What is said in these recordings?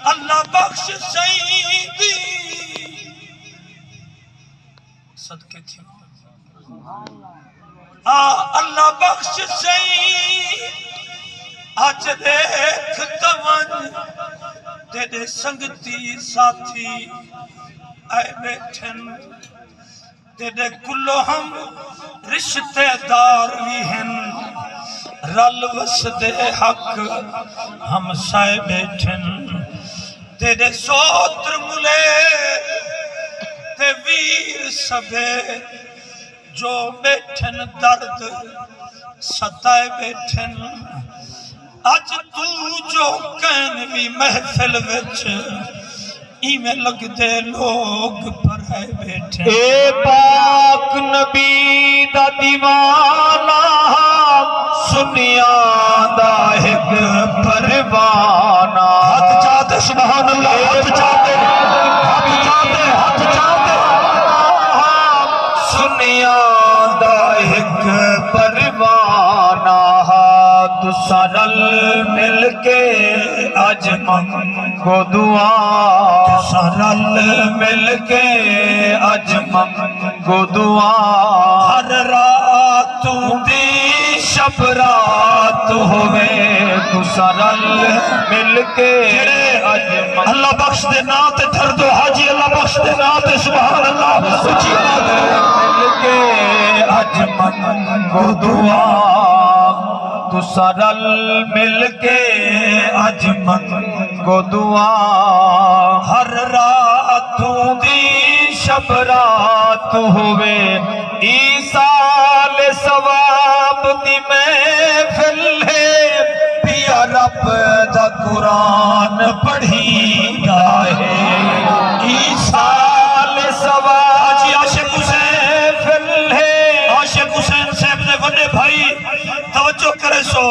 اللہ بخش سیدی صدقے تھی اللہ بخش سیدی آج دیکھ تون تیرے سنگتی ساتھی اے بیٹھن تیرے کلو ہم رشتے دار بھی ہیں رل وسدے حق ہم سائے بیٹھن تیرے سوتر ملے تے ویر سبے جو بیٹھن درد ستائے بیٹھن آج تو جو کہن بھی محفل وچ ایمیں لگ دے لوگ پر ہے بیٹھے اے پاک نبی دا دیوانہ سنیاں دا ایک پروانہ ہاتھ چاہتے سبحان اللہ ہاتھ چاہتے ہاتھ چاہتے سنیاں دا ایک پروانہ تو سرل مل کے آج منگو دعا سرل مل کے آج منگو دعا ہر رات دی شب رات ہوئے تو سرل مل کے آج اللہ بخش دے نات دھر دو حاجی اللہ بخش دے نات سبحان اللہ سچی مل کے آج منگو دعا تو سرل مل کے آج منگو دعا ہر راتوں دی شب رات ہوئے ایسال ثواب دی محفل ہے پیا رب دا قرآن پڑھی گائے ایسال ثواب حاجی عاشق حسین محفل ہے عاشق حسین صاحب نے بڑے بھائی توجہ کرے سو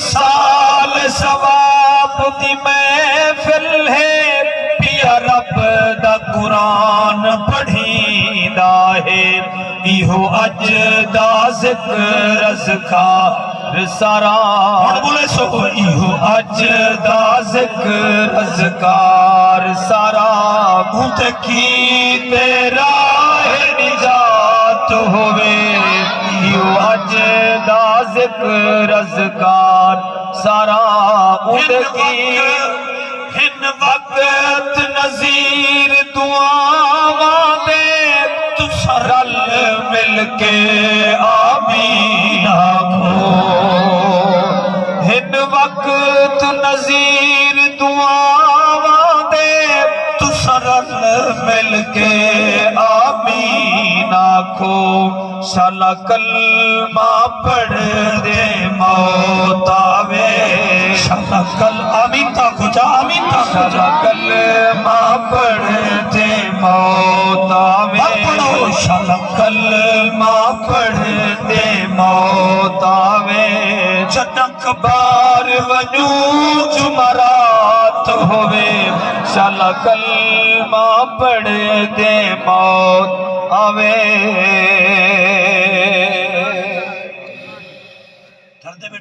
سال ثواب دی محفل ہے پیا رب دا قرآن پڑھی دا ہے ایہو اج دا ذکر اذکار سارا اور بولے سو ایہو اج دا ذکر اذکار سارا بھوت کی تیرا نجات ہوئے ایہو اج دا ذکر اذکار سارا ان کی ہن وقت نظیر دعا دے تو سرل مل کے آمین آکھو ہن وقت نظیر دعا دے تو سرل مل کے آمین آکھو شالا کلمہ پڑھ دے موت آوے شالا کل آمین تا کھجا آمین تا کھجا شالا کلمہ پڑھ دے موت آوے پڑھو شالا کلمہ پڑھ دے موت آوے چٹک بار ونیو جمرات ہوئے شالا کلمہ پڑھ دے موت آوے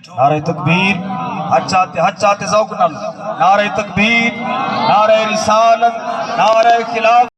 نعرہ تکبیر حج چاہتے ذوق نال نعرہ تکبیر نعرہ رسالت نعرہ خلافت